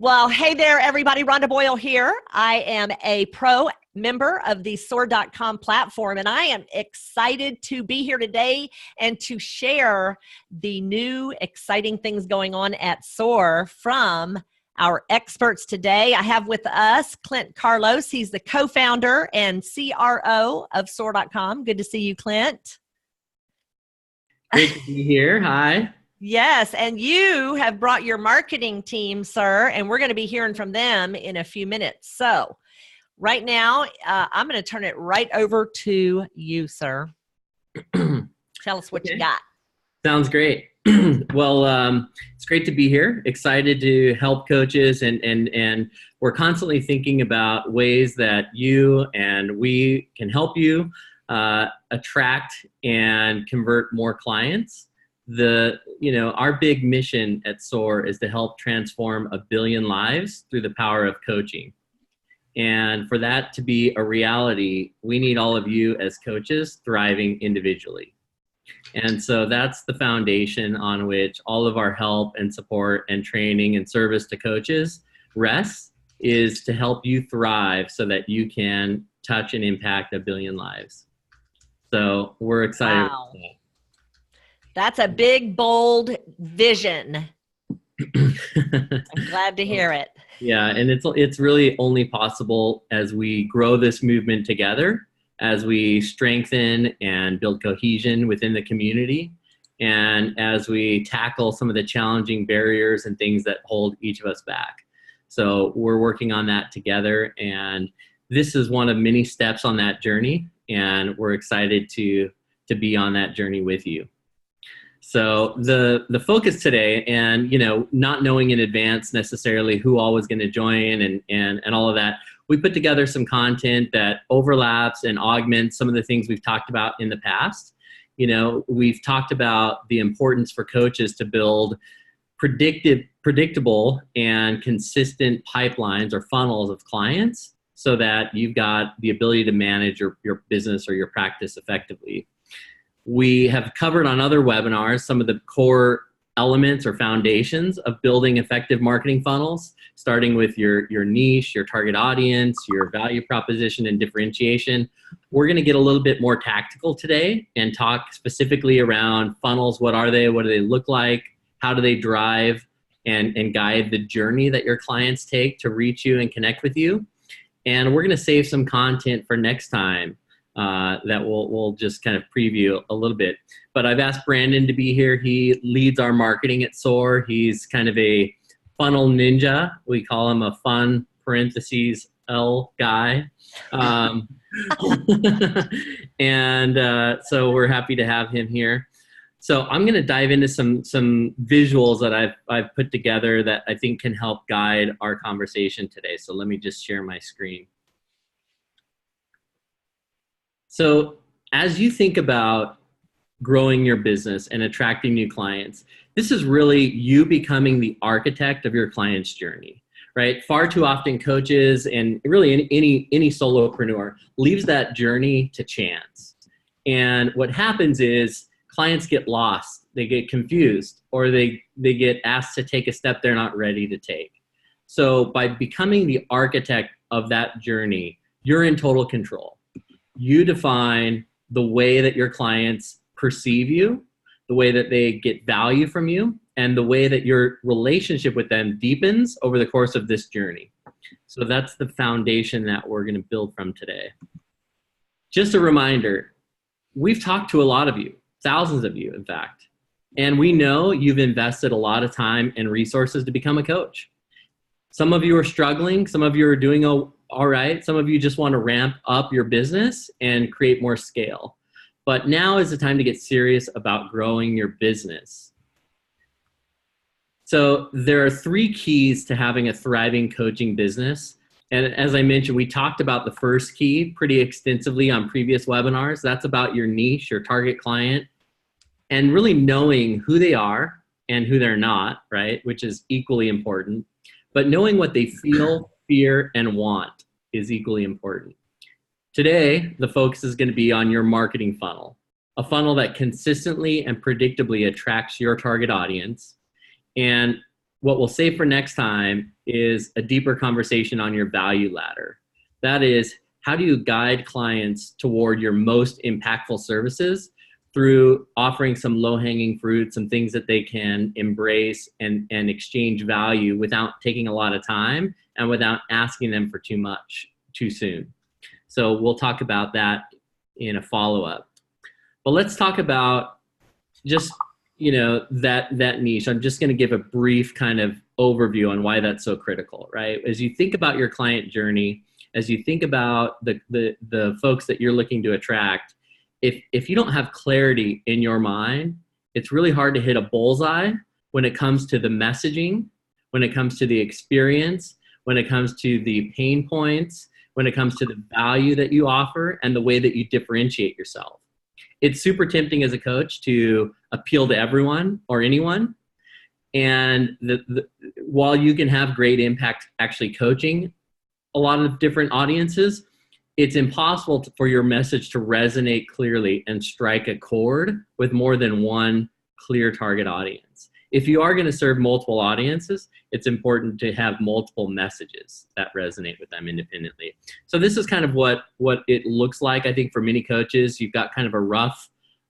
Well, hey there, everybody. Rhonda Boyle here. I am a pro member of the Soar.com platform, and I am excited to be here today and to share the new exciting things going on at Soar from our experts today. I have with us Clint Carlos. He's the co-founder and CRO of Soar.com. Good to see you, Clint. Great to be here. Hi. Yes, and you have brought your marketing team, sir, and we're going to be hearing from them in a few minutes. So right now, I'm going to turn it right over to you, sir. Tell us what you got. Sounds great. Well, it's great to be here. Excited to help coaches, and we're constantly thinking about ways that you and we can help you attract and convert more clients. Our big mission at Soar is to help transform 1 billion lives through the power of coaching. And for that to be a reality, we need all of you as coaches thriving individually. And so that's the foundation on which all of our help and support and training and service to coaches rests, is to help you thrive so that you can touch and impact 1 billion lives. So we're excited about that. That's a big, bold vision. I'm glad to hear it. Yeah, and it's really only possible as we grow this movement together, as we strengthen and build cohesion within the community, and as we tackle some of the challenging barriers and things that hold each of us back. So we're working on that together, and this is one of many steps on that journey, and we're excited to be on that journey with you. So the focus today, and not knowing in advance necessarily who all was going to join and all of that, we put together some content that overlaps and augments some of the things we've talked about in the past. We've talked about the importance for coaches to build predictable and consistent pipelines or funnels of clients so that you've got the ability to manage your business or your practice effectively. We have covered on other webinars some of the core elements or foundations of building effective marketing funnels, starting with your niche, your target audience, your value proposition, and differentiation. We're going to get a little bit more tactical today and talk specifically around funnels. What are they? What do they look like? How do they drive and guide the journey that your clients take to reach you and connect with you? And we're going to save some content for next time that we'll just kind of preview a little bit. But I've asked Brandon to be here. He leads our marketing at Soar. He's kind of a funnel ninja. We call him a fun (L) guy. So we're happy to have him here. So I'm going to dive into some visuals that I've put together that I think can help guide our conversation today. So let me just share my screen. So as you think about growing your business and attracting new clients, this is really you becoming the architect of your client's journey, right? Far too often coaches and really any solopreneur leaves that journey to chance. And what happens is clients get lost, they get confused, or they get asked to take a step they're not ready to take. So by becoming the architect of that journey, you're in total control. You define the way that your clients perceive you, the way that they get value from you, and the way that your relationship with them deepens over the course of this journey. So that's the foundation that we're going to build from today. Just a reminder, we've talked to a lot of you, thousands of you, in fact, and we know you've invested a lot of time and resources to become a coach. Some of you are struggling, some of you are doing all right. Some of you just want to ramp up your business and create more scale. But now is the time to get serious about growing your business. So there are 3 keys to having a thriving coaching business. And as I mentioned, we talked about the first key pretty extensively on previous webinars. That's about your niche, your target client, and really knowing who they are and who they're not, right? Which is equally important. But knowing what they feel, fear, and want is equally important. Today, the focus is going to be on your marketing funnel, a funnel that consistently and predictably attracts your target audience. And what we'll save for next time is a deeper conversation on your value ladder. That is, how do you guide clients toward your most impactful services through offering some low-hanging fruit, some things that they can embrace and exchange value without taking a lot of time and without asking them for too much too soon. So we'll talk about that in a follow-up. But let's talk about just, that niche. I'm just going to give a brief kind of overview on why that's so critical, right? As you think about your client journey, as you think about the folks that you're looking to attract, if you don't have clarity in your mind, it's really hard to hit a bullseye when it comes to the messaging, when it comes to the experience, when it comes to the pain points, when it comes to the value that you offer and the way that you differentiate yourself. It's super tempting as a coach to appeal to everyone or anyone. And while you can have great impact actually coaching a lot of different audiences, it's impossible for your message to resonate clearly and strike a chord with more than one clear target audience. If you are going to serve multiple audiences, it's important to have multiple messages that resonate with them independently. So this is kind of what it looks like. I think for many coaches, you've got kind of a rough,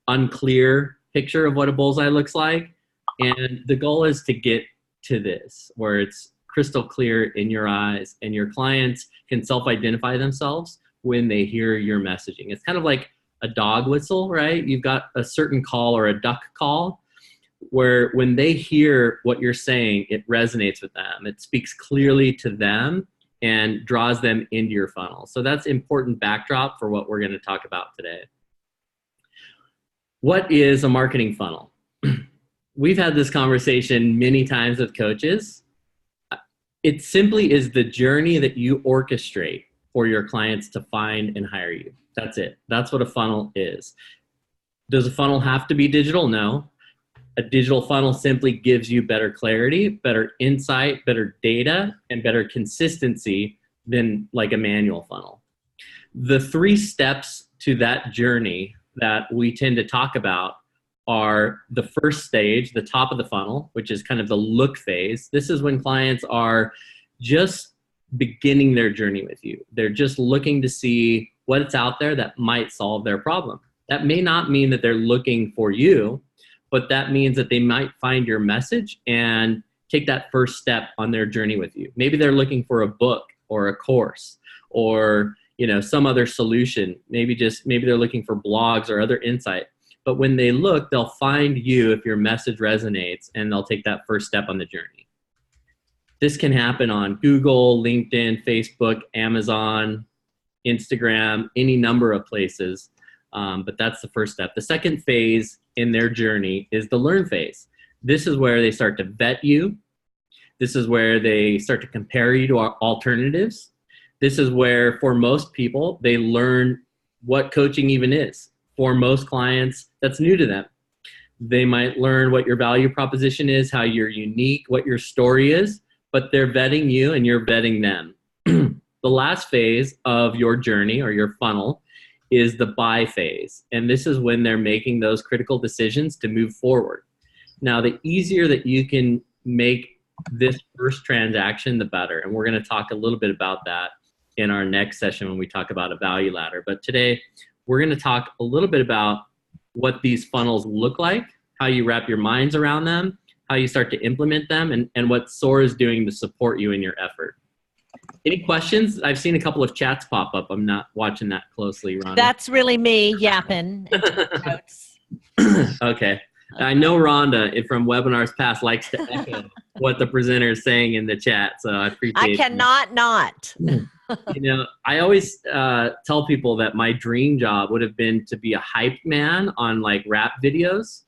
unclear picture of what a bullseye looks like. And the goal is to get to this, where it's crystal clear in your eyes and your clients can self-identify themselves when they hear your messaging. It's kind of like a dog whistle, right? You've got a certain call or a duck call where when they hear what you're saying, it resonates with them. It speaks clearly to them and draws them into your funnel. So that's important backdrop for what we're going to talk about today. What is a marketing funnel? We've had this conversation many times with coaches. It simply is the journey that you orchestrate for your clients to find and hire you. That's it. That's what a funnel is. Does a funnel have to be digital? No. A digital funnel simply gives you better clarity, better insight, better data, and better consistency than like a manual funnel. The 3 steps to that journey that we tend to talk about are the first stage, the top of the funnel, which is kind of the look phase. This is when clients are just beginning their journey with you. They're just looking to see what's out there that might solve their problem. That may not mean that they're looking for you, but that means that they might find your message and take that first step on their journey with you. Maybe they're looking for a book or a course or some other solution. Maybe they're looking for blogs or other insight. But when they look, they'll find you if your message resonates, and they'll take that first step on the journey. This can happen on Google, LinkedIn, Facebook, Amazon, Instagram, any number of places. But that's the first step. The second phase in their journey is the learn phase. This is where they start to vet you. This is where they start to compare you to alternatives. This is where, for most people, they learn what coaching even is. For most clients, that's new to them. They might learn what your value proposition is, how you're unique, what your story is, but they're vetting you and you're vetting them. The last phase of your journey or your funnel is the buy phase. And this is when they're making those critical decisions to move forward. Now, the easier that you can make this first transaction, the better. And we're going to talk a little bit about that in our next session when we talk about a value ladder. But today, we're going to talk a little bit about what these funnels look like, how you wrap your minds around them, how you start to implement them, and what Soar is doing to support you in your effort. Any questions? I've seen a couple of chats pop up. I'm not watching that closely, Rhonda. That's really me yapping. Okay. I know Rhonda from webinars past likes to echo what the presenter is saying in the chat, so I appreciate it. I cannot not. I always tell people that my dream job would have been to be a hype man on like rap videos,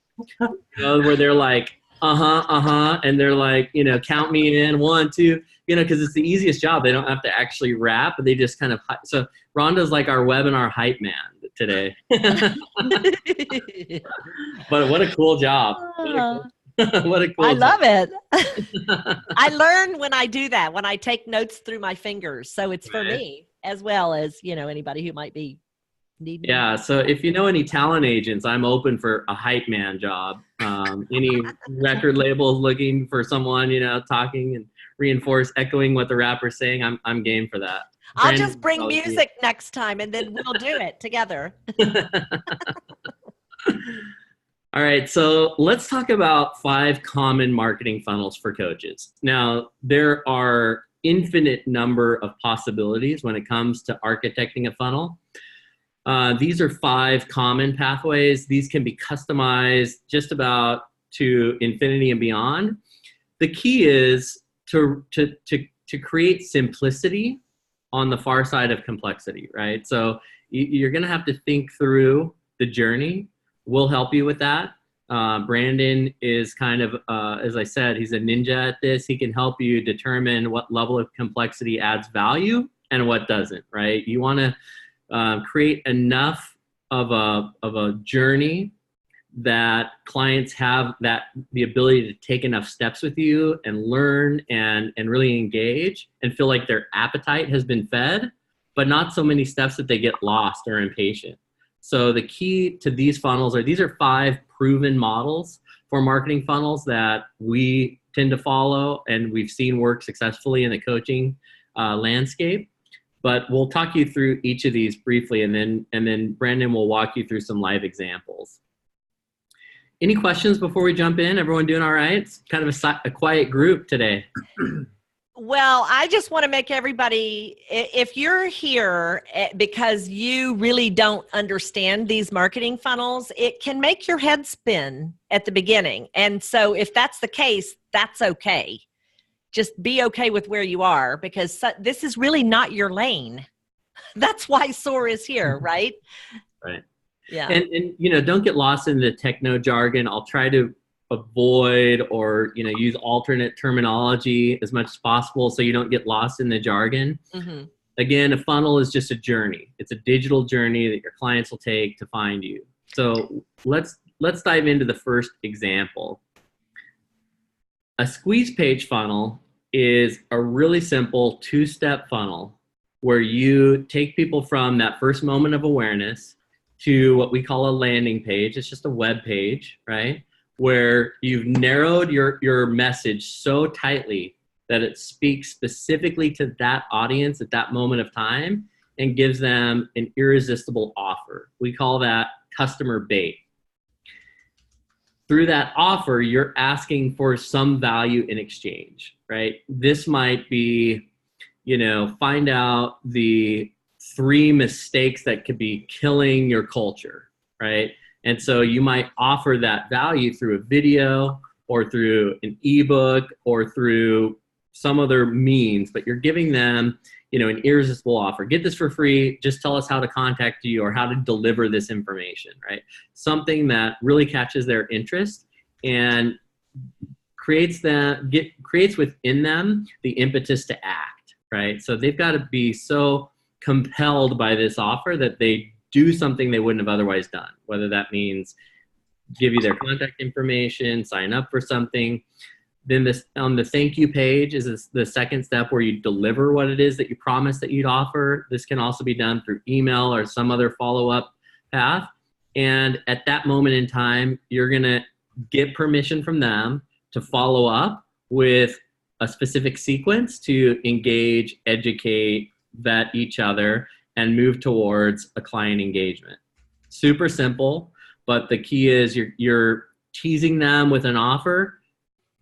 where they're like, and they're like, count me in, 1, 2, because it's the easiest job. They don't have to actually rap, but they just kind of, so Rhonda's like our webinar hype man today. But what a cool job. What a cool I love job. it. I learn when I do that, when I take notes through my fingers. So it's for me as well as, anybody who might be Need me. Yeah. So if you know any talent agents, I'm open for a hype man job. Any record labels looking for someone, talking and echoing what the rapper's saying, I'm game for that. I'll just bring music next time and then we'll do it together. All right, so let's talk about 5 common marketing funnels for coaches. Now, there are infinite number of possibilities when it comes to architecting a funnel. These are 5 common pathways. These can be customized just about to infinity and beyond. The key is to create simplicity on the far side of complexity, right? So you're going to have to think through the journey. We'll help you with that. Brandon is kind of, as I said, he's a ninja at this. He can help you determine what level of complexity adds value and what doesn't, right? You want to create enough of a journey that clients have the ability to take enough steps with you and learn and really engage and feel like their appetite has been fed, but not so many steps that they get lost or impatient. So the key to these funnels these are 5 proven models for marketing funnels that we tend to follow and we've seen work successfully in the coaching landscape. But we'll talk you through each of these briefly, and then Brandon will walk you through some live examples. Any questions before we jump in? Everyone doing all right? It's kind of a quiet group today. Well, I just want to make everybody, if you're here because you really don't understand these marketing funnels, it can make your head spin at the beginning. And so if that's the case, that's okay. Just be okay with where you are, because this is really not your lane. That's why Soar is here, right? Right. Yeah. And don't get lost in the techno jargon. I'll try to avoid or use alternate terminology as much as possible so you don't get lost in the jargon. Mm-hmm. Again, a funnel is just a journey. It's a digital journey that your clients will take to find you. So let's dive into the first example. A squeeze page funnel is a really simple 2-step funnel where you take people from that first moment of awareness to what we call a landing page. It's just a web page, right? Where you've narrowed your message so tightly that it speaks specifically to that audience at that moment of time and gives them an irresistible offer. We call that customer bait. Through that offer, you're asking for some value in exchange, right? This might be, find out the 3 mistakes that could be killing your culture, right? And so you might offer that value through a video or through an ebook or through some other means, but you're giving them, an irresistible offer. Get this for free. Just tell us how to contact you or how to deliver this information, right? Something that really catches their interest and creates within them the impetus to act, right? So they've got to be so compelled by this offer that they do something they wouldn't have otherwise done, whether that means give you their contact information, sign up for something. Then on the thank you page is the second step where you deliver what it is that you promised that you'd offer. This can also be done through email or some other follow-up path. And at that moment in time, you're going to get permission from them to follow up with a specific sequence to engage, educate, vet each other, and move towards a client engagement. Super simple, but the key is you're teasing them with an offer,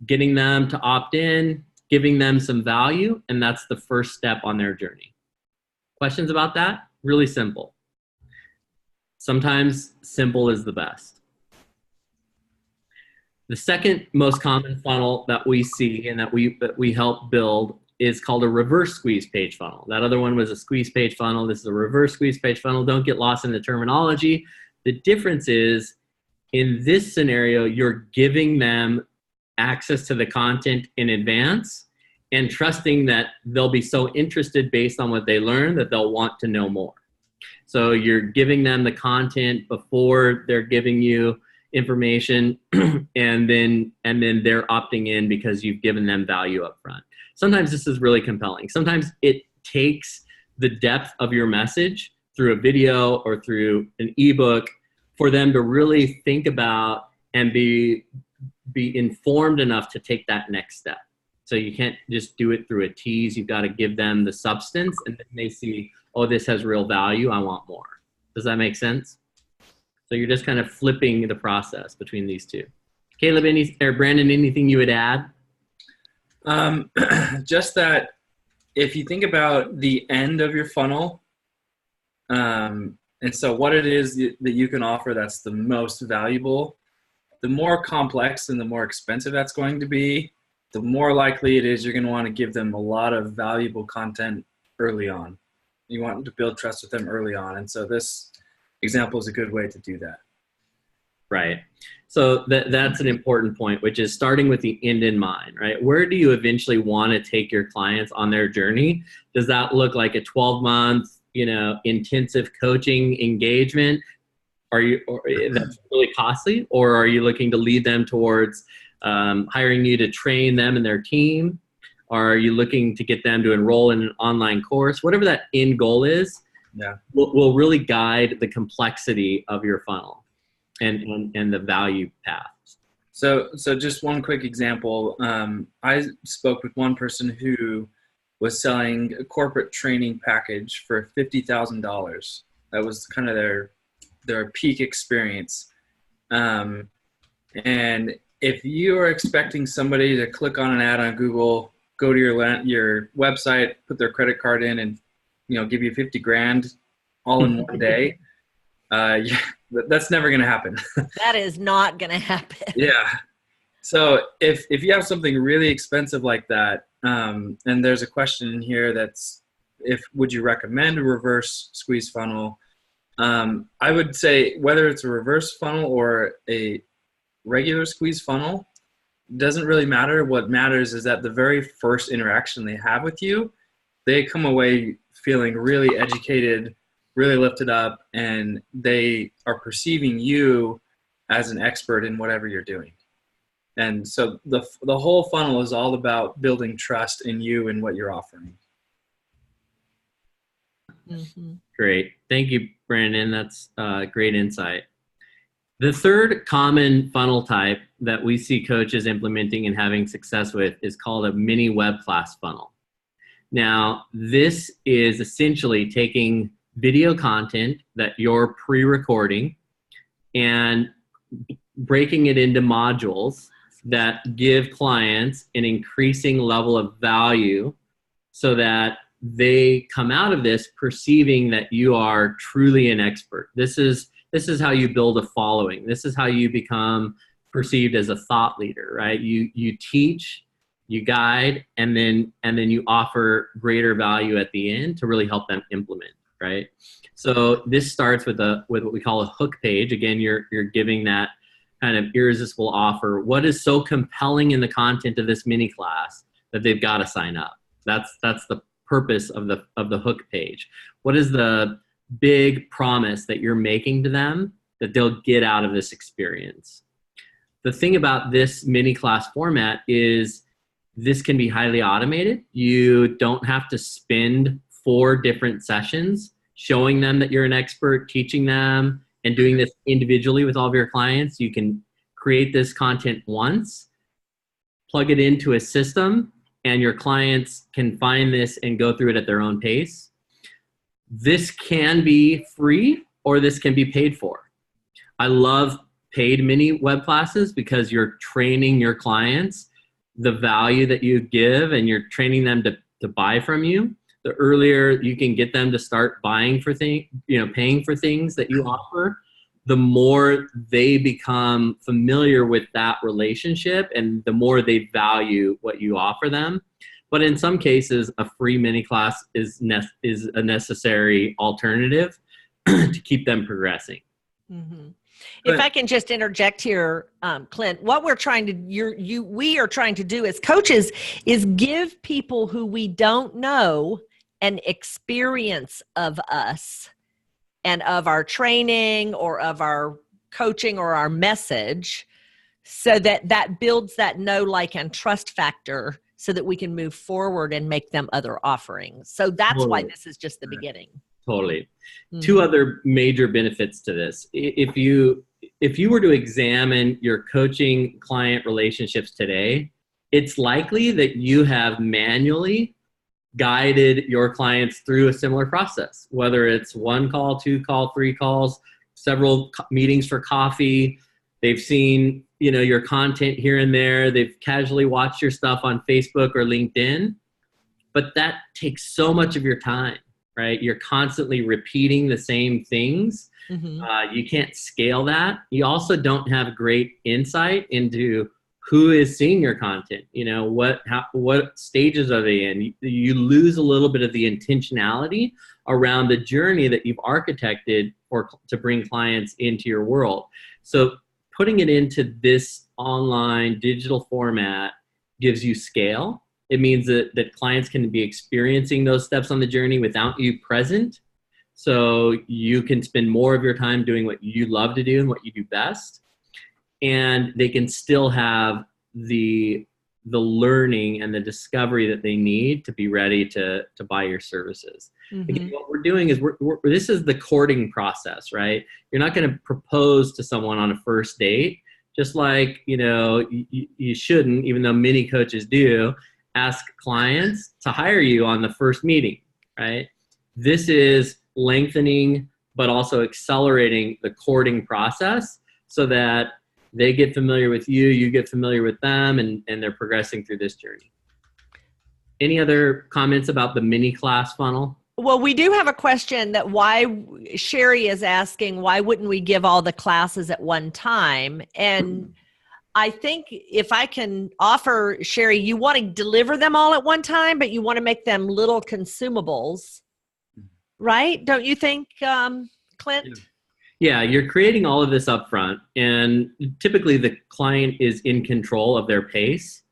getting them to opt in, giving them some value, and that's the first step on their journey. Questions about that? Really simple. Sometimes simple is the best. The second most common funnel that we see and that we help build is called a reverse squeeze page funnel. That other one was a squeeze page funnel. This is a reverse squeeze page funnel. Don't get lost in the terminology. The difference is, in this scenario, you're giving them access to the content in advance and trusting that they'll be so interested based on what they learn that they'll want to know more. So you're giving them the content before they're giving you information and then they're opting in because you've given them value up front. Sometimes this is really compelling. Sometimes it takes the depth of your message through a video or through an ebook, for them to really think about and be informed enough to take that next step. So you can't just do it through a tease. You've got to give them the substance, and then they see, oh, this has real value. I want more. Does that make sense? So you're just kind of flipping the process between these two. Caleb, or Brandon, anything you would add? Just that if you think about the end of your funnel, and so what it is that you can offer that's the most valuable, the more complex and the more expensive that's going to be, the more likely it is you're going to want to give them a lot of valuable content early on. You want to build trust with them early on. And so this example is a good way to do that. Right. So that's an important point, which is starting with the end in mind, right? Where do you eventually want to take your clients on their journey? Does that look like a 12-month, intensive coaching engagement? That's really costly, or are you looking to lead them towards hiring you to train them and their team? Or are you looking to get them to enroll in an online course? Whatever that end goal is, will really guide the complexity of your funnel and the value paths. So just one quick example. I spoke with one person who was selling a corporate training package for $50,000. That was kind of their peak experience. And if you are expecting somebody to click on an ad on Google, go to your website, put their credit card in, and give you 50 grand all in one day, that's never going to happen. That is not going to happen. Yeah. So if you have something really expensive like that, and there's a question in here that's, would you recommend a reverse squeeze funnel? I would say whether it's a reverse funnel or a regular squeeze funnel, doesn't really matter. What matters is that the very first interaction they have with you, they come away feeling really educated, really lifted up, and they are perceiving you as an expert in whatever you're doing. And so the whole funnel is all about building trust in you and what you're offering. Mm-hmm. Great. Thank you, Brandon. That's great insight. The third common funnel type that we see coaches implementing and having success with is called a mini web class funnel. Now, this is essentially taking video content that you're pre-recording and breaking it into modules that give clients an increasing level of value so that they come out of this perceiving that you are truly an expert. This is how you build a following. This is how you become perceived as a thought leader, right? You teach, you guide, and then you offer greater value at the end to really help them implement, right? So this starts with what we call a hook page. Again, you're giving that kind of irresistible offer. What is so compelling in the content of this mini class that they've got to sign up? That's the purpose of the hook page. What is the big promise that you're making to them that they'll get out of this experience? The thing about this mini class format is this can be highly automated. You don't have to spend 4 different sessions showing them that you're an expert, teaching them, and doing this individually with all of your clients. You can create this content once, plug it into a system, and your clients can find this and go through it at their own pace. This can be free or this can be paid for. I love paid mini web classes because you're training your clients the value that you give and you're training them to buy from you. The earlier you can get them to start buying for things, paying for things that you offer, the more they become familiar with that relationship and the more they value what you offer them. But in some cases, a free mini class is a necessary alternative to keep them progressing. Mm-hmm. If I can just interject here, Clint, what we are trying to do as coaches is give people who we don't know an experience of us and of our training or of our coaching or our message, so that builds that know, like, and trust factor so that we can move forward and make them other offerings. So that's why this is just the beginning. Totally. Mhm. Two other major benefits to this. If you were to examine your coaching client relationships today, it's likely that you have manually guided your clients through a similar process, whether it's 1 call, 2 call, 3 calls, several meetings for coffee. They've seen, your content here and there. They've casually watched your stuff on Facebook or LinkedIn, but that takes so much of your time, right? You're constantly repeating the same things. Mhm. You can't scale that. You also don't have great insight into who is seeing your content. What stages are they in? You lose a little bit of the intentionality around the journey that you've architected to bring clients into your world. So putting it into this online digital format gives you scale. It means that clients can be experiencing those steps on the journey without you present. So you can spend more of your time doing what you love to do and what you do best. And they can still have the learning and the discovery that they need to be ready to buy your services. Again, Mhm. what we're doing is this is the courting process, right? You're not going to propose to someone on a first date, just like, you shouldn't, even though many coaches do, ask clients to hire you on the first meeting, right? This is lengthening, but also accelerating the courting process so that they get familiar with you, you get familiar with them, and they're progressing through this journey. Any other comments about the mini class funnel? Well, we do have a question that Sherry is asking, why wouldn't we give all the classes at one time? And I think if I can offer, Sherry, you want to deliver them all at one time, but you want to make them little consumables, right? Don't you think, Clint? Yeah, you're creating all of this up front, and typically the client is in control of their pace,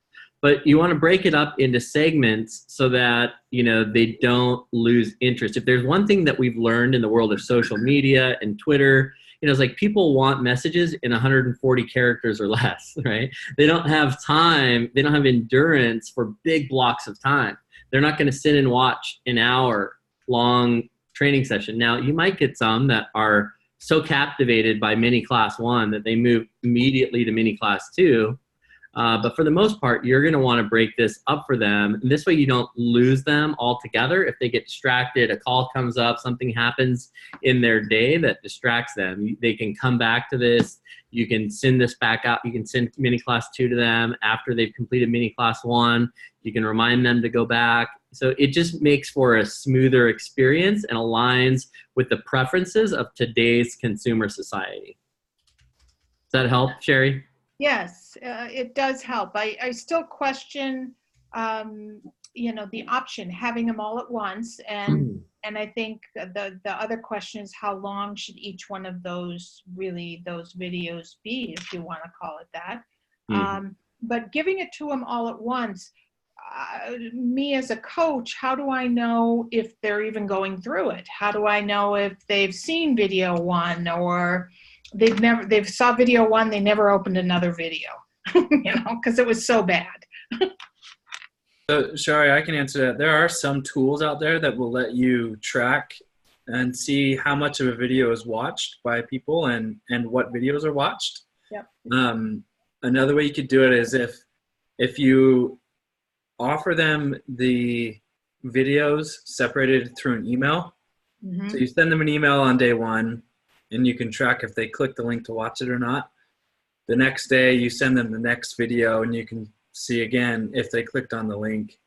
but you want to break it up into segments so that, they don't lose interest. If there's one thing that we've learned in the world of social media and Twitter, it's like people want messages in 140 characters or less, right? They don't have time. They don't have endurance for big blocks of time. They're not going to sit and watch an hour-long training session. Now, you might get some that are so captivated by mini class 1 that they move immediately to mini class 2. But for the most part, you're going to want to break this up for them. And this way you don't lose them altogether. If they get distracted, a call comes up, something happens in their day that distracts them, they can come back to this. You can send this back out. You can send mini class 2 to them after they've completed mini class 1. You can remind them to go back. So it just makes for a smoother experience and aligns with the preferences of today's consumer society. Does that help, Sherry? Yes, it does help. I still question, the option, having them all at once. And I think the other question is, how long should each one of those videos be, if you want to call it that? But giving it to them all at once, me as a coach, how do I know if they're even going through it? How do I know if they've seen video 1 or they've saw video 1, they never opened another video, because it was so bad. So, Shari, I can answer that. There are some tools out there that will let you track and see how much of a video is watched by people and what videos are watched. Yep. Another way you could do it is if you offer them the videos separated through an email. Mm-hmm. So you send them an email on day 1, and you can track if they click the link to watch it or not. The next day, you send them the next video, and you can see again if they clicked on the link.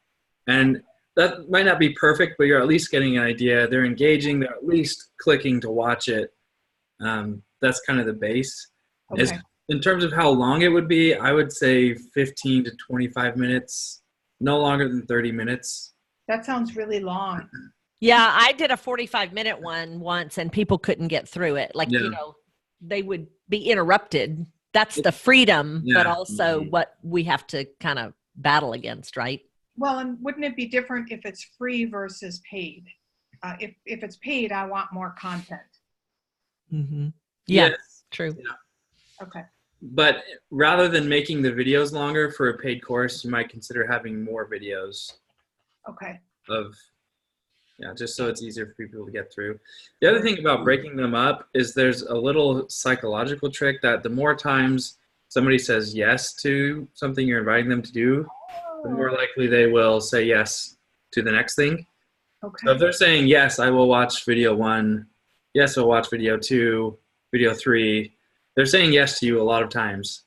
And that might not be perfect, but you're at least getting an idea. They're engaging. They're at least clicking to watch it. That's kind of the base. Okay. In terms of how long it would be, I would say 15 to 25 minutes, no longer than 30 minutes. That sounds really long. Yeah, I did a 45-minute one once and people couldn't get through it. Like, they would be interrupted. That's the freedom, but also what we have to kind of battle against, right? Well, and wouldn't it be different if it's free versus paid? If it's paid, I want more content. Mm-hmm. Yeah, yes. True. Yeah. Okay. But rather than making the videos longer for a paid course, you might consider having more videos. Okay. Yeah, just so it's easier for people to get through. The other thing about breaking them up is there's a little psychological trick that the more times somebody says yes to something you're inviting them to do, the more likely they will say yes to the next thing. Okay. So if they're saying, yes, I will watch video 1, yes, I'll watch video 2, video 3, they're saying yes to you a lot of times.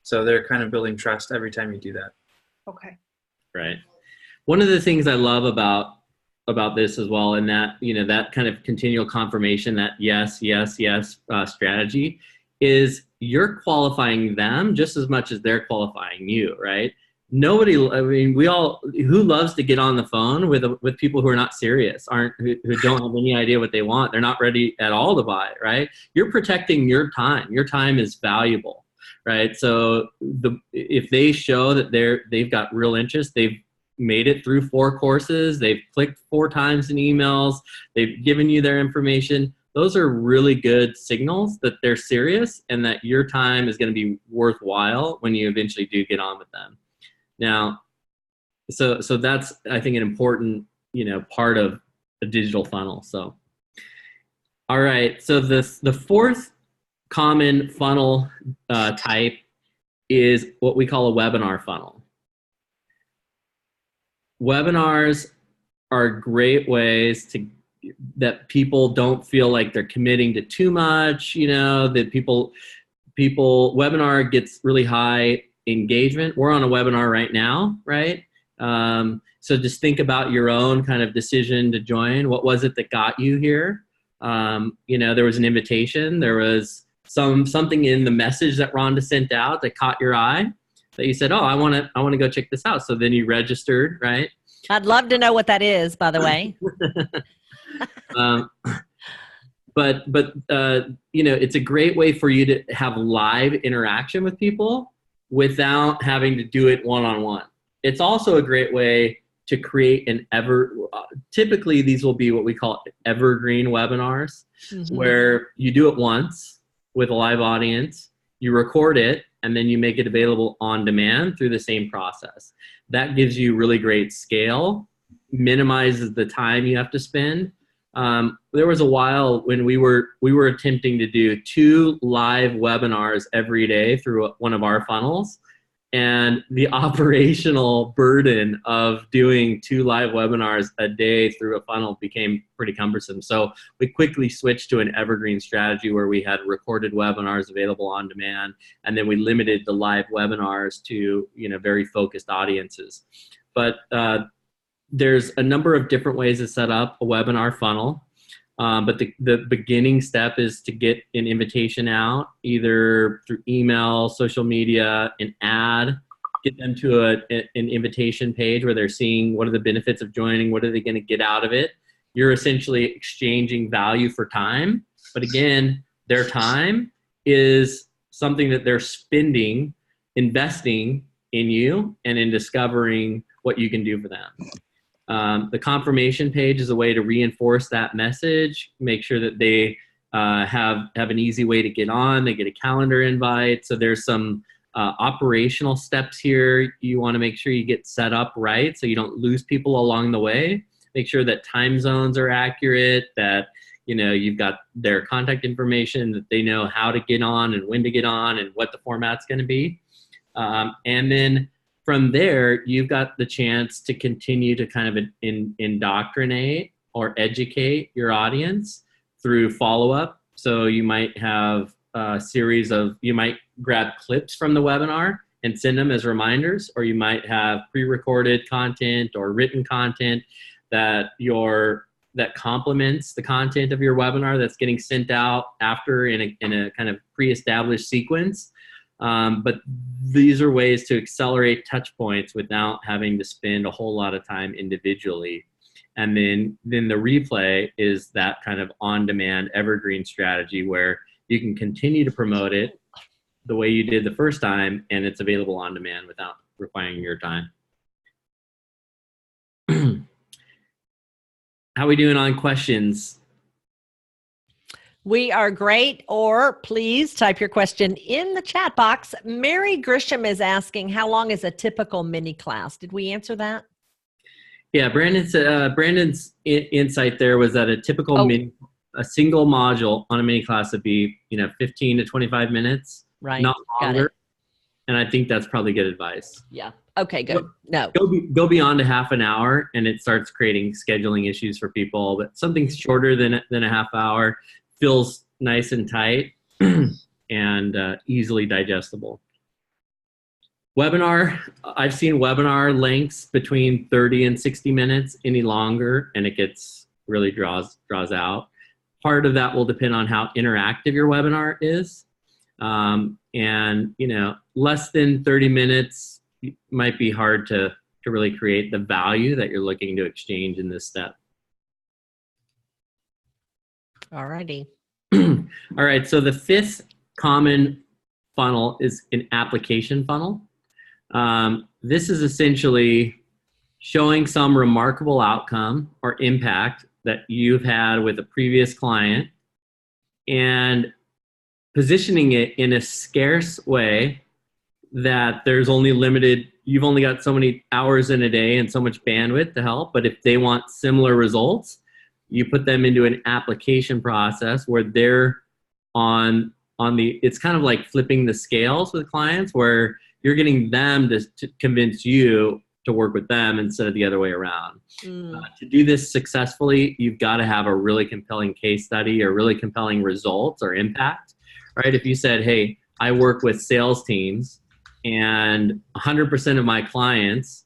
So they're kind of building trust every time you do that. Okay. Right. One of the things I love about this as well, and that, you know, that kind of continual confirmation, that yes strategy, is you're qualifying them just as much as they're qualifying you, right? Nobody, I mean, who loves to get on the phone with people who are not serious, who don't have any idea what they want, they're not ready at all to buy, right? You're protecting your time. Your time is valuable, right? So if they show that they've got real interest, they've made it through 4 courses, they've clicked 4 times in emails, they've given you their information, those are really good signals that they're serious and that your time is going to be worthwhile when you eventually do get on with them. Now, so that's, I think, an important, you know, part of a digital funnel. So, all right. So the 4th common funnel type is what we call a webinar funnel. Webinars are great ways that people don't feel like they're committing to too much, you know, that webinar gets really high engagement. We're on a webinar right now, right? So just think about your own kind of decision to join. What was it that got you here? You know, there was an invitation. There was something in the message that Rhonda sent out that caught your eye, that you said, oh, I want to go check this out. So then you registered, right? I'd love to know what that is, by the way. But you know, it's a great way for you to have live interaction with people without having to do it one-on-one. It's also a great way to create typically these will be what we call evergreen webinars, where you do it once with a live audience, you record it, and then you make it available on demand through the same process. That gives you really great scale, minimizes the time you have to spend. There was a while when we were attempting to do 2 live webinars every day through one of our funnels, and the operational burden of doing 2 live webinars a day through a funnel became pretty cumbersome. So we quickly switched to an evergreen strategy where we had recorded webinars available on demand, and then we limited the live webinars to, you know, very focused audiences. But there's a number of different ways to set up a webinar funnel. But the beginning step is to get an invitation out, either through email, social media, an ad, get them to an invitation page where they're seeing what are the benefits of joining, what are they going to get out of it. You're essentially exchanging value for time. But again, their time is something that they're spending, investing in you and in discovering what you can do for them. The confirmation page is a way to reinforce that message, make sure that they have an easy way to get on, they get a calendar invite. So there's some operational steps here. You want to make sure you get set up right so you don't lose people along the way. Make sure that time zones are accurate, that, you know, you've got their contact information, that they know how to get on and when to get on and what the format's going to be. And then from there, you've got the chance to continue to kind of indoctrinate or educate your audience through follow-up. So you might have a series of, you might grab clips from the webinar and send them as reminders, or you might have pre-recorded content or written content that complements the content of your webinar that's getting sent out after in a kind of pre-established sequence. But these are ways to accelerate touch points without having to spend a whole lot of time individually. And then the replay is that kind of on-demand evergreen strategy where you can continue to promote it the way you did the first time, and it's available on demand without requiring your time. How are we doing on questions? We are great, or please type your question in the chat box. Mary Grisham is asking, how long is a typical mini class? Did we answer that? Yeah, Brandon's insight there was that a typical Oh. a single module on a mini class would be 15 to 25 minutes, Right. not Got longer. it. And I think that's probably good advice. Yeah. Okay, good. No. Go beyond a half an hour, and it starts creating scheduling issues for people. But something shorter than a half hour feels nice and tight and easily digestible. Webinar, I've seen webinar lengths between 30 and 60 minutes. Any longer, and it gets really draws out. Part of that will depend on how interactive your webinar is. And less than 30 minutes might be hard to really create the value that you're looking to exchange in this step. All righty. All right, so the fifth common funnel is an application funnel. This is essentially showing some remarkable outcome or impact that you've had with a previous client and positioning it in a scarce way that you've only got so many hours in a day and so much bandwidth to help. But if they want similar results, you put them into an application process where they're it's kind of like flipping the scales with clients where you're getting them to convince you to work with them instead of the other way around. To do this successfully, you've got to have a really compelling case study or really compelling results or impact, right? If you said, hey, I work with sales teams and 100% of my clients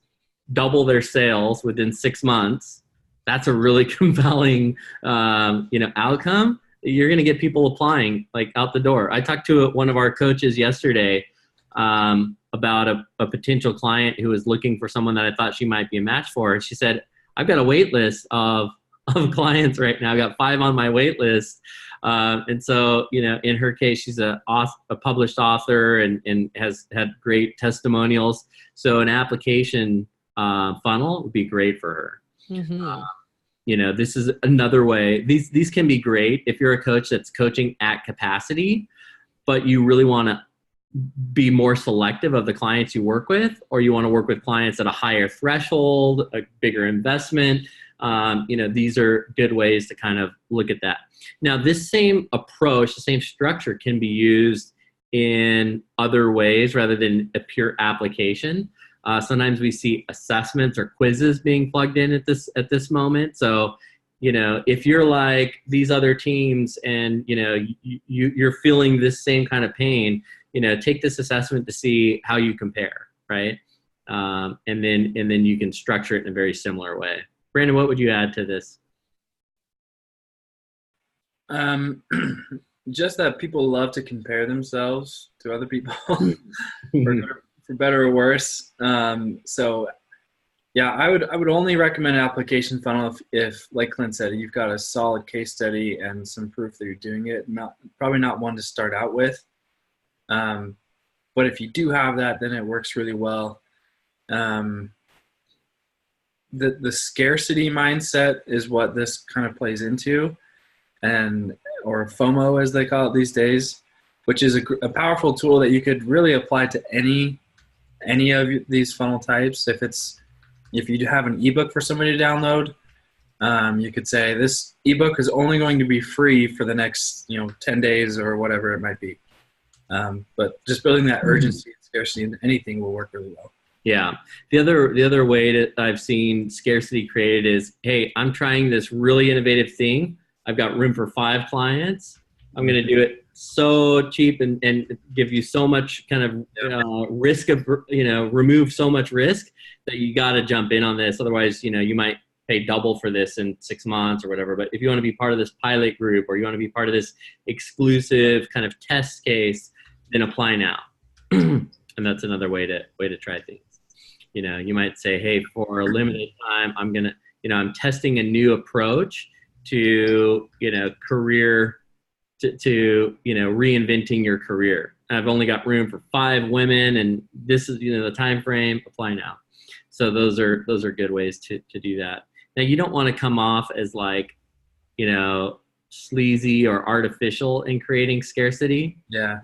double their sales within 6 months, that's a really compelling outcome. You're going to get people applying like out the door. I talked to one of our coaches yesterday about a potential client who was looking for someone that I thought she might be a match for. And she said, I've got a wait list of clients right now. I've got 5 on my wait list. And so, in her case, she's a published author and has had great testimonials. So an application funnel would be great for her. Mm-hmm. This is another way. These can be great if you're a coach that's coaching at capacity, but you really want to be more selective of the clients you work with, or you want to work with clients at a higher threshold, a bigger investment. These are good ways to kind of look at that. Now, this same approach, the same structure can be used in other ways rather than a pure application. Sometimes we see assessments or quizzes being plugged in at this moment. So, if you're like these other teams and, you're feeling this same kind of pain, take this assessment to see how you compare, right? And then you can structure it in a very similar way. Brandon, what would you add to this? Just that people love to compare themselves to other people, for better or worse. So yeah, I would only recommend an application funnel if, like Clint said, you've got a solid case study and some proof that you're doing it. Probably not one to start out with. But if you do have that, then it works really well. The scarcity mindset is what this kind of plays into, or FOMO as they call it these days, which is a powerful tool that you could really apply to any of these funnel types. If you have an ebook for somebody to download, you could say this ebook is only going to be free for the next 10 days or whatever it might be. But just building that urgency and scarcity in anything will work really well. Yeah. The other way that I've seen scarcity created is, hey, I'm trying this really innovative thing. I've got room for 5 clients. I'm going to do it so cheap and give you so much kind of risk of, remove so much risk that you got to jump in on this. Otherwise, you might pay double for this in 6 months or whatever. But if you want to be part of this pilot group or you want to be part of this exclusive kind of test case, then apply now. And that's another way to try things. You might say, hey, for a limited time, I'm going to, I'm testing a new approach to, career, to reinventing your career. I've only got room for 5 women and this is, the time frame, apply now. So those are good ways to do that. Now, you don't want to come off as like, sleazy or artificial in creating scarcity. Yeah.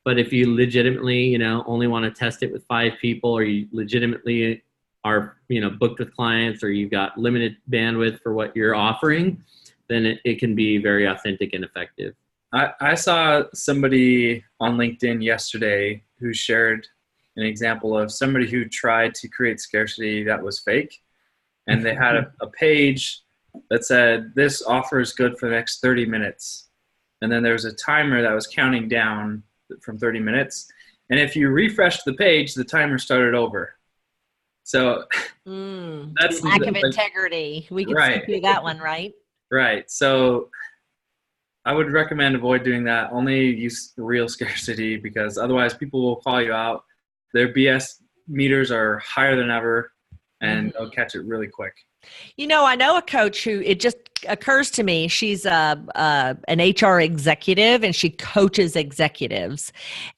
But if you legitimately, only want to test it with 5 people, or you legitimately are, booked with clients, or you've got limited bandwidth for what you're offering, then it can be very authentic and effective. I saw somebody on LinkedIn yesterday who shared an example of somebody who tried to create scarcity that was fake. And they had a page that said, this offer is good for the next 30 minutes. And then there was a timer that was counting down from 30 minutes. And if you refreshed the page, the timer started over. So that's lack of integrity. We can see through that one, right? Right. So I would recommend avoid doing that. Only use real scarcity, because otherwise people will call you out. Their BS meters are higher than ever, and they'll catch it really quick. I know a coach who, it just occurs to me, she's an HR executive and she coaches executives.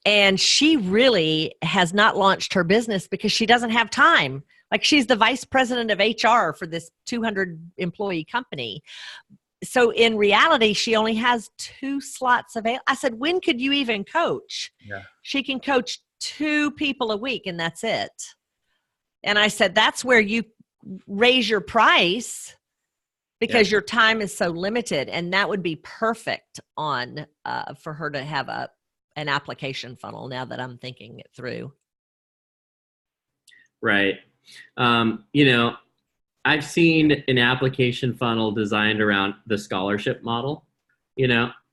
And she really has not launched her business because she doesn't have time. Like, she's the vice president of HR for this 200 employee company. So in reality, she only has 2 slots available. I said, when could you even coach? Yeah. She can coach 2 people a week and that's it. And I said, that's where you raise your price, because your time is so limited. And that would be perfect on for her to have an application funnel, now that I'm thinking it through. Right. I've seen an application funnel designed around the scholarship model.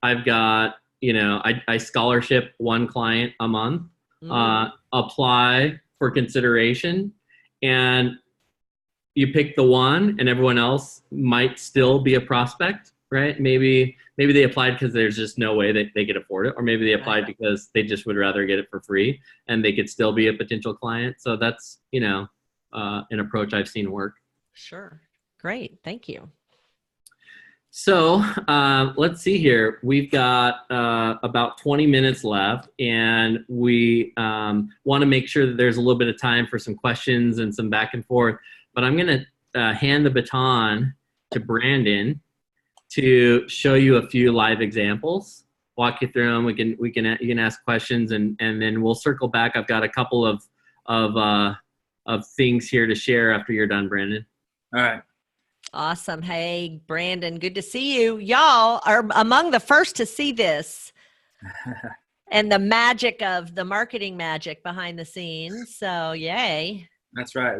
I've got, I scholarship one client a month, apply for consideration, and you pick the one, and everyone else might still be a prospect, right? Maybe they applied because there's just no way that they could afford it, or maybe they applied because they just would rather get it for free, and they could still be a potential client. So that's, an approach I've seen work. Sure. Great. Thank you. So let's see here. We've got about 20 minutes left, and we want to make sure that there's a little bit of time for some questions and some back and forth. But I'm going to hand the baton to Brandon to show you a few live examples, walk you through them. You can ask questions, and then we'll circle back. I've got a couple of things here to share after you're done, Brandon. All right. Awesome. Hey, Brandon, good to see you. Y'all are among the first to see this and the magic of the marketing magic behind the scenes. So yay. That's right.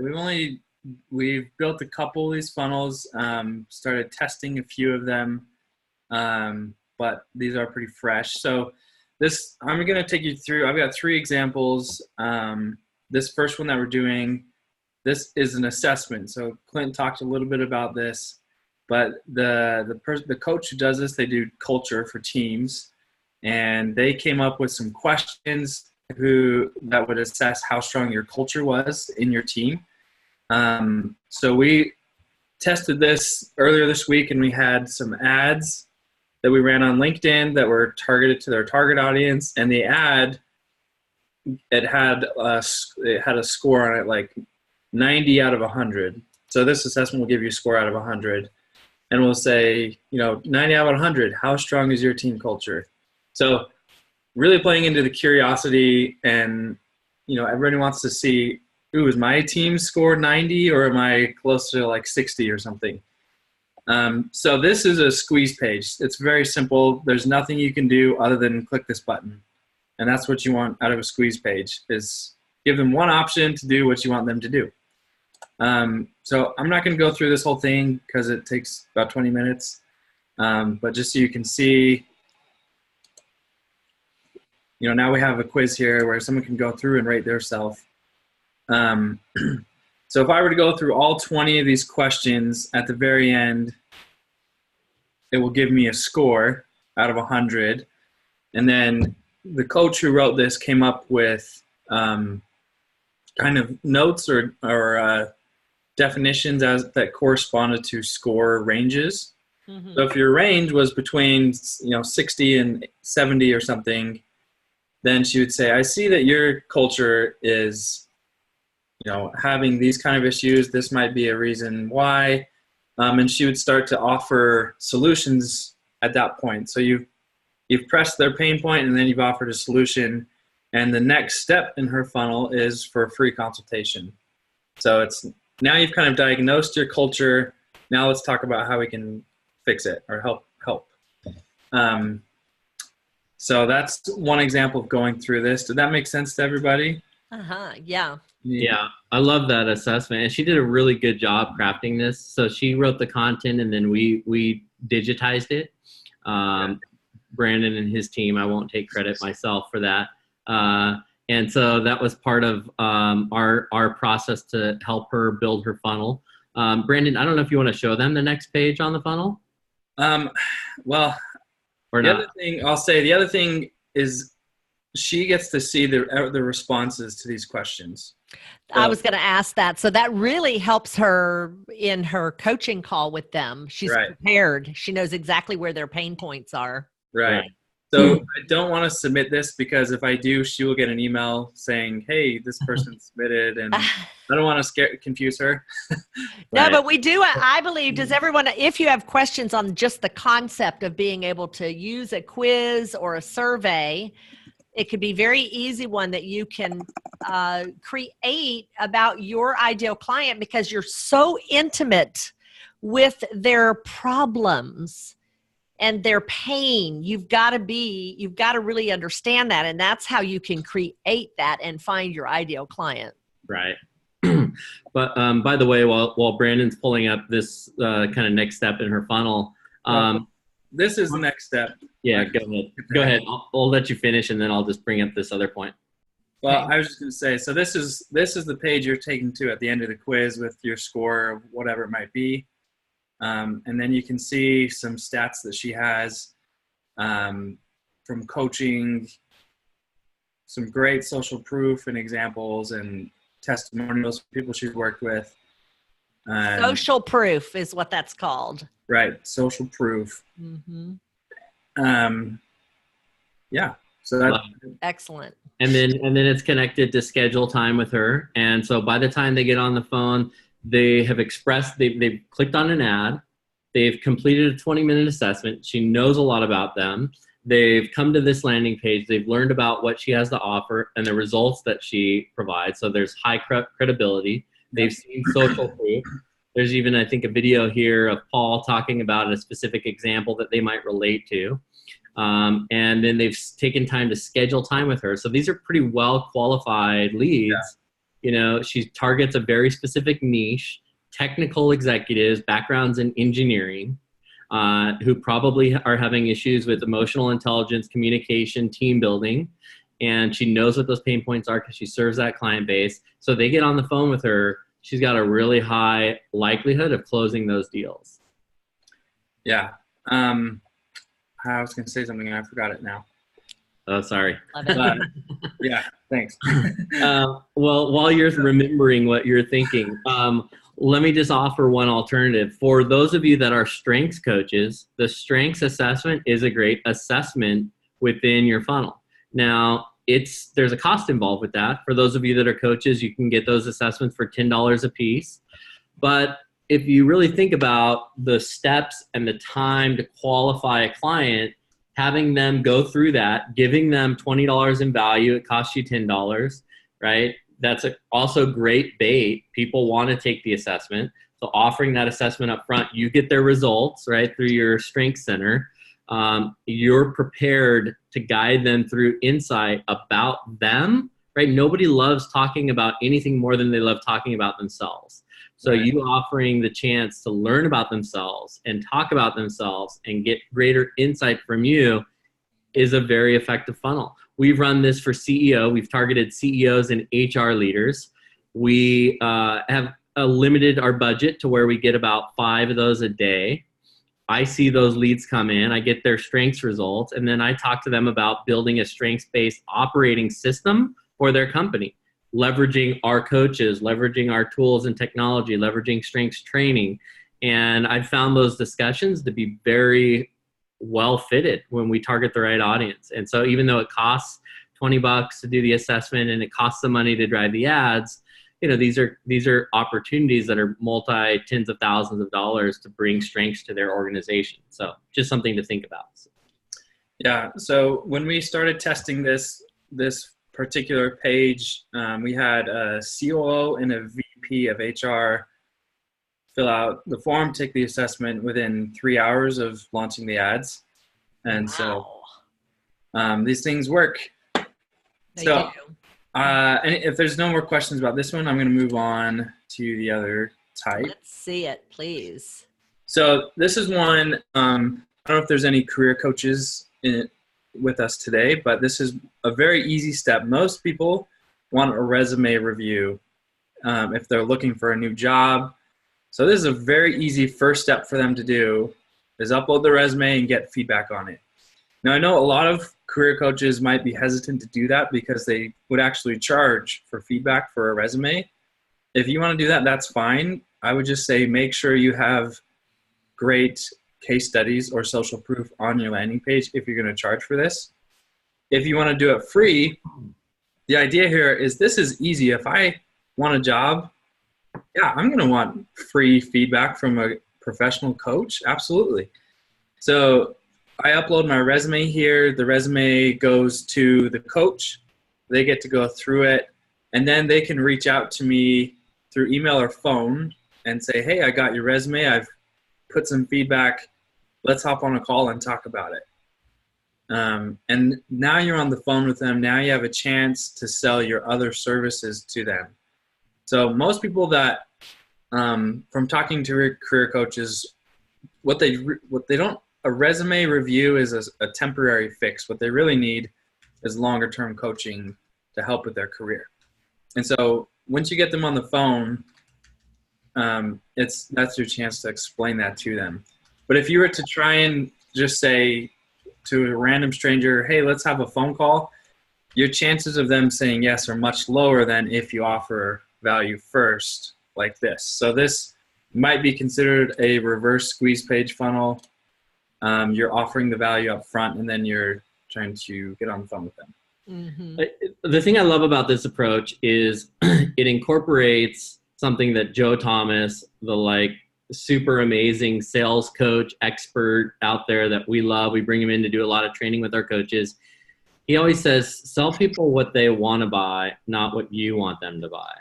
We've built a couple of these funnels, started testing a few of them, but these are pretty fresh. So I'm going to take you through, I've got 3 examples. This first one that we're doing, this is an assessment. So Clint talked a little bit about this, but the coach who does this, they do culture for teams, and they came up with some questions that would assess how strong your culture was in your team. So we tested this earlier this week, and we had some ads that we ran on LinkedIn that were targeted to their target audience, and the ad, it had a score on it like 90 out of 100. So this assessment will give you a score out of 100, and we'll say, 90 out of 100, how strong is your team culture? So really playing into the curiosity, and everybody wants to see, is my team score 90, or am I close to like 60 or something? So this is a squeeze page. It's very simple. There's nothing you can do other than click this button. And that's what you want out of a squeeze page, is give them one option to do what you want them to do. So I'm not going to go through this whole thing because it takes about 20 minutes. But just so you can see, now we have a quiz here where someone can go through and rate their self. So if I were to go through all 20 of these questions, at the very end, it will give me a score out of 100. And then the coach who wrote this came up with kind of notes or definitions that corresponded to score ranges. Mm-hmm. So if your range was between 60 and 70 or something, then she would say, I see that your culture is having these kind of issues. This might be a reason why. And she would start to offer solutions at that point. So you've pressed their pain point, and then you've offered a solution. And the next step in her funnel is for a free consultation. So it's now you've kind of diagnosed your culture. Now let's talk about how we can fix it or help. So that's one example of going through this. Did that make sense to everybody? Yeah. Yeah, I love that assessment. And she did a really good job crafting this. So she wrote the content and then we digitized it. Brandon and his team, I won't take credit myself for that. And so that was part of our process to help her build her funnel. Brandon, I don't know if you want to show them the next page on the funnel. Well, or the not. the other thing is she gets to see the responses to these questions. So, I was going to ask that. So that really helps her in her coaching call with them. She's prepared. She knows exactly where their pain points are. Right. So I don't want to submit this because if I do, she will get an email saying, hey, this person submitted, and I don't want to confuse her. No, but we do, I believe, does everyone, if you have questions on just the concept of being able to use a quiz or a survey, it could be very easy one that you can create about your ideal client because you're so intimate with their problems and their pain. You've got to really understand that. And that's how you can create that and find your ideal client. Right. But by the way, while Brandon's pulling up this kind of next step in her funnel, this is the next step. Yeah, go ahead. I'll let you finish, and then I'll just bring up this other point. Well, I was just going to say, so this is the page you're taken to at the end of the quiz with your score of whatever it might be. And then you can see some stats that she has from coaching, some great social proof and examples and testimonials from people she's worked with. Social proof is what that's called. Right, social proof. Mm-hmm. Yeah, so that's excellent. And then it's connected to schedule time with her. And so by the time they get on the phone, they have expressed, they've clicked on an ad, they've completed a 20-minute assessment. She knows a lot about them. They've come to this landing page. They've learned about what she has to offer and the results that she provides. So there's high credibility. They've seen social proof. There's even, I think, a video here of Paul talking about a specific example that they might relate to. And then they've taken time to schedule time with her. So these are pretty well qualified leads. Yeah. You know, she targets a very specific niche, technical executives, backgrounds in engineering, who probably are having issues with emotional intelligence, communication, team building. And she knows what those pain points are because she serves that client base. So they get on the phone with her. She's got a really high likelihood of closing those deals. Yeah. I was going to say something and I forgot it now. Oh, sorry. Yeah, thanks. Well, while you're remembering what you're thinking, let me just offer one alternative. For those of you that are strengths coaches, the strengths assessment is a great assessment within your funnel. Now, there's a cost involved with that. For those of you that are coaches, you can get those assessments for $10 a piece. But if you really think about the steps and the time to qualify a client, having them go through that, giving them $20 in value, it costs you $10, right? That's also great bait. People want to take the assessment. So offering that assessment up front, you get their results, right, through your strength center. You're prepared to guide them through insight about them, right? Nobody loves talking about anything more than they love talking about themselves. So you offering the chance to learn about themselves and talk about themselves and get greater insight from you is a very effective funnel. We've run this for CEO. We've targeted CEOs and HR leaders. We have limited our budget to where we get about 5 of those a day. I see those leads come in. I get their strengths results, and then I talk to them about building a strengths-based operating system for their company, leveraging our coaches, leveraging our tools and technology, leveraging strengths training. And I've found those discussions to be very well fitted when we target the right audience. And so even though it costs $20 to do the assessment and it costs some money to drive the ads, you know, these are opportunities that are multi tens of thousands of dollars to bring strengths to their organization. So just something to think about. Yeah. So when we started testing this particular page, we had a COO and a VP of HR, fill out the form, take the assessment within 3 hours of launching the ads. And Wow. so these things work. They So, do. and if there's no more questions about this one, I'm going to move on to the other type. Let's see it, please. So this is one, I don't know if there's any career coaches with us today, but this is a very easy step. Most people want a resume review if they're looking for a new job. So this is a very easy first step for them to do, is upload the resume and get feedback on it. Now, I know a lot of career coaches might be hesitant to do that because they would actually charge for feedback for a resume. If you want to do that, that's fine. I would just say make sure you have great case studies or social proof on your landing page if you're going to charge for this. If you want to do it free, the idea here is this is easy. If I want a job, yeah, I'm going to want free feedback from a professional coach. Absolutely. So I upload my resume here. The resume goes to the coach. They get to go through it, and then they can reach out to me through email or phone and say, hey, I got your resume. I've put some feedback. Let's hop on a call and talk about it. And now you're on the phone with them. Now you have a chance to sell your other services to them. So most people that, from talking to career coaches, what they don't, a resume review is a temporary fix. What they really need is longer term coaching to help with their career. And so once you get them on the phone, that's your chance to explain that to them. But if you were to try and just say to a random stranger, hey, let's have a phone call, your chances of them saying yes are much lower than if you offer value first like this. So this might be considered a reverse squeeze page funnel. You're offering the value up front, and then you're trying to get on the phone with them. Mm-hmm. The thing I love about this approach is it incorporates something that Joe Thomas, the super amazing sales coach expert out there that we love. We bring him in to do a lot of training with our coaches. He always says, sell people what they want to buy, not what you want them to buy.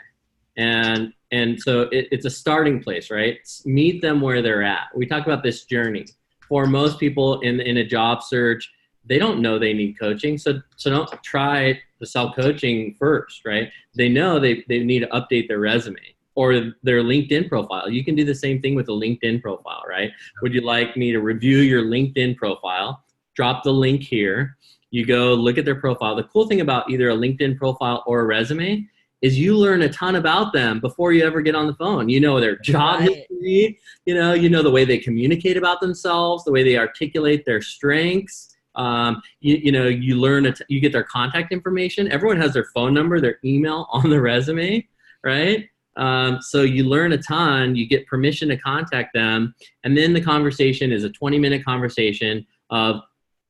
And so it's a starting place, right? Meet them where they're at. We talk about this journey. For most people in a job search, they don't know they need coaching. So don't try to sell coaching first, right? They know they need to update their resume or their LinkedIn profile. You can do the same thing with a LinkedIn profile, right? Would you like me to review your LinkedIn profile? Drop the link here. You go look at their profile. The cool thing about either a LinkedIn profile or a resume is you learn a ton about them before you ever get on the phone. You know their job history, you know the way they communicate about themselves, the way they articulate their strengths. You learn, you get their contact information. Everyone has their phone number, their email on the resume, right? So you learn a ton, you get permission to contact them. And then the conversation is a 20-minute conversation of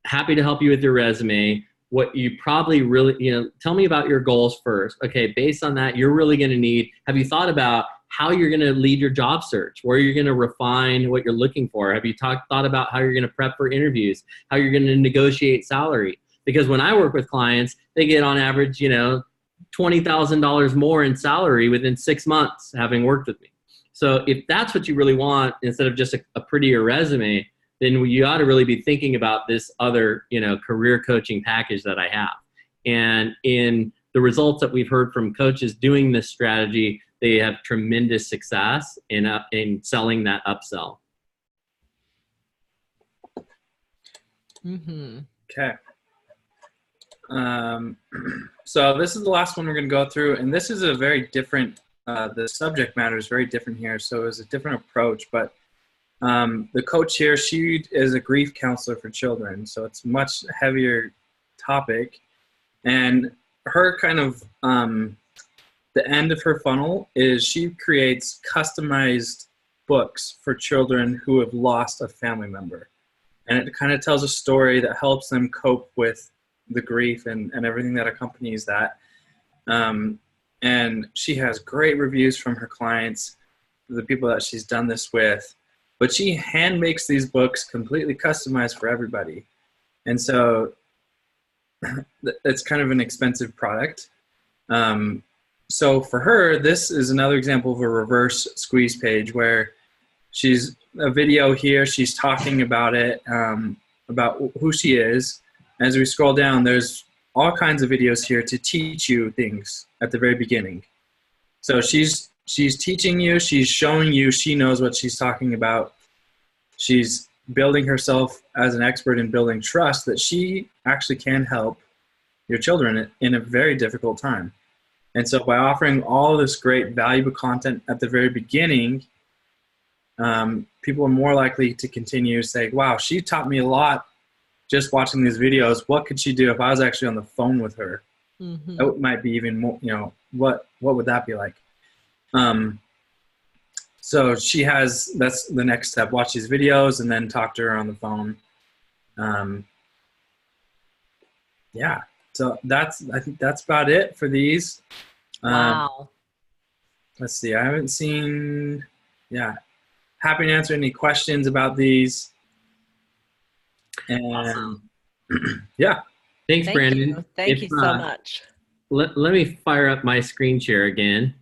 happy to help you with your resume. What you probably really, tell me about your goals first. Okay, based on that, you're really going to need, have you thought about how you're going to lead your job search, where you're going to refine what you're looking for? Have you thought about how you're going to prep for interviews, how you're going to negotiate salary? Because when I work with clients, they get on average, $20,000 more in salary within 6 months having worked with me. So if that's what you really want, instead of just a prettier resume, then you ought to really be thinking about this other, career coaching package that I have. And in the results that we've heard from coaches doing this strategy, they have tremendous success in selling that upsell. Mm-hmm. Okay. So this is the last one we're going to go through, and this is a very different, the subject matter is very different here. So it's a different approach, but the coach here, she is a grief counselor for children. So it's much heavier topic, and her kind of, the end of her funnel is she creates customized books for children who have lost a family member. And it kind of tells a story that helps them cope with the grief and everything that accompanies that. And she has great reviews from her clients, the people that she's done this with. But she hand makes these books completely customized for everybody. And so it's kind of an expensive product. so for her, this is another example of a reverse squeeze page where she's a video here. She's talking about it, about who she is. As we scroll down, there's all kinds of videos here to teach you things at the very beginning. So she's teaching you, she's showing you, she knows what she's talking about. She's building herself as an expert in building trust that she actually can help your children in a very difficult time. And so by offering all this great valuable content at the very beginning, people are more likely to continue to say, wow, she taught me a lot just watching these videos. What could she do if I was actually on the phone with her? Mm-hmm. That might be even more, what would that be like? So that's the next step. Watch these videos and then talk to her on the phone. Yeah. So I think that's about it for these. Wow. Let's see. I haven't seen, happy to answer any questions about these. And awesome. Yeah. Thanks, Brandon. Thank you so much. Let me fire up my screen share again.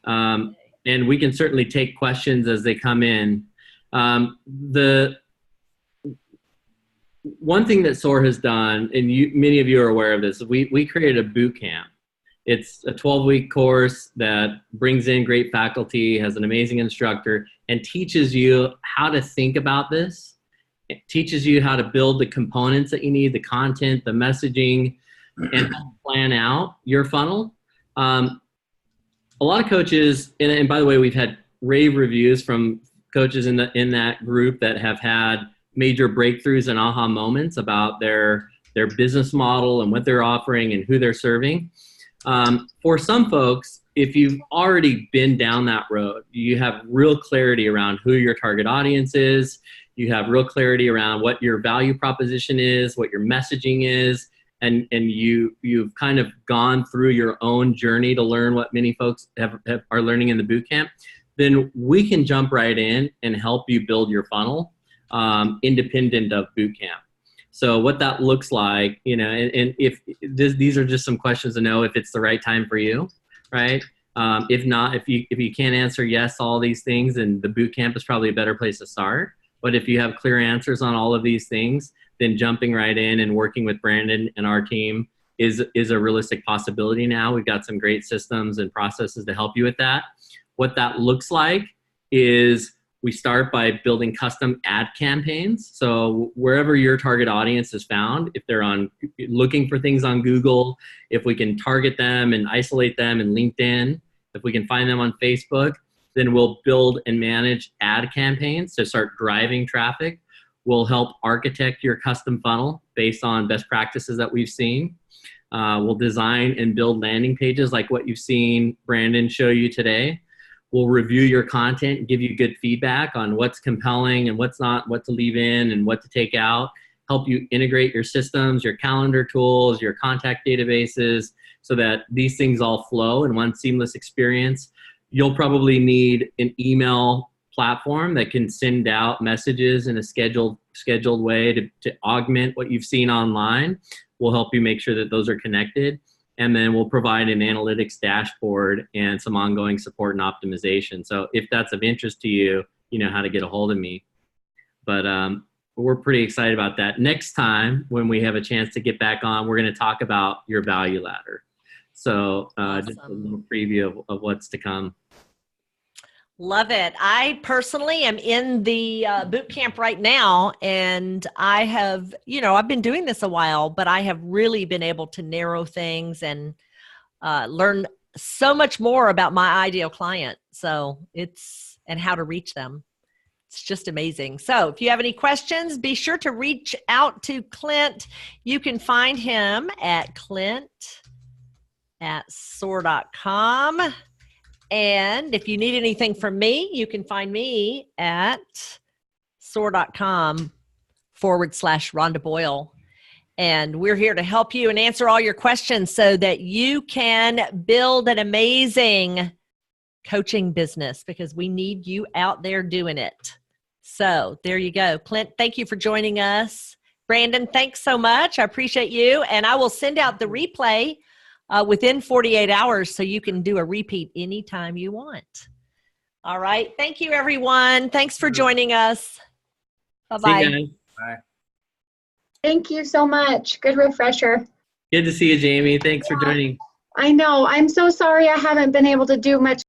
And we can certainly take questions as they come in. The one thing that Soar has done, and many of you are aware of this, we created a boot camp. It's a 12-week course that brings in great faculty, has an amazing instructor, and teaches you how to think about this. It teaches you how to build the components that you need, the content, the messaging, and how to plan out your funnel. A lot of coaches, and by the way, we've had rave reviews from coaches in that group that have had major breakthroughs and aha moments about their business model and what they're offering and who they're serving. For some folks, if you've already been down that road, you have real clarity around who your target audience is. You have real clarity around what your value proposition is, what your messaging is, and you've kind of gone through your own journey to learn what many folks are learning in the boot camp, then we can jump right in and help you build your funnel independent of boot camp. So what that looks like, and if these are just some questions to know if it's the right time for you, right? If not, if you can't answer yes to all these things, then the boot camp is probably a better place to start. But if you have clear answers on all of these things, then jumping right in and working with Brandon and our team is a realistic possibility now. We've got some great systems and processes to help you with that. What that looks like is we start by building custom ad campaigns. So wherever your target audience is found, if they're looking for things on Google, if we can target them and isolate them in LinkedIn, if we can find them on Facebook, then we'll build and manage ad campaigns to start driving traffic. We'll help architect your custom funnel based on best practices that we've seen. We'll design and build landing pages like what you've seen Brandon show you today. We'll review your content, give you good feedback on what's compelling and what's not, what to leave in and what to take out, help you integrate your systems, your calendar tools, your contact databases, so that these things all flow in one seamless experience. You'll probably need an email platform that can send out messages in a scheduled way to augment what you've seen online. We'll help you make sure that those are connected. And then we'll provide an analytics dashboard and some ongoing support and optimization. So if that's of interest to you, you know how to get a hold of me. But we're pretty excited about that. Next time, when we have a chance to get back on, we're going to talk about your value ladder. So awesome. Just a little preview of what's to come. Love it. I personally am in the boot camp right now, and I have, I've been doing this a while, but I have really been able to narrow things and learn so much more about my ideal client. And how to reach them. It's just amazing. So if you have any questions, be sure to reach out to Clint. You can find him at clint@soar.com. And if you need anything from me, you can find me at soar.com/Rhonda Boyle. And we're here to help you and answer all your questions so that you can build an amazing coaching business, because we need you out there doing it. So there you go. Clint, thank you for joining us. Brandon, thanks so much. I appreciate you. And I will send out the replay within 48 hours so you can do a repeat anytime you want. All right. Thank you, everyone. Thanks for joining us. Bye-bye. See you guys. Bye. Thank you so much. Good refresher. Good to see you, Jamie. Thanks for joining. I know. I'm so sorry I haven't been able to do much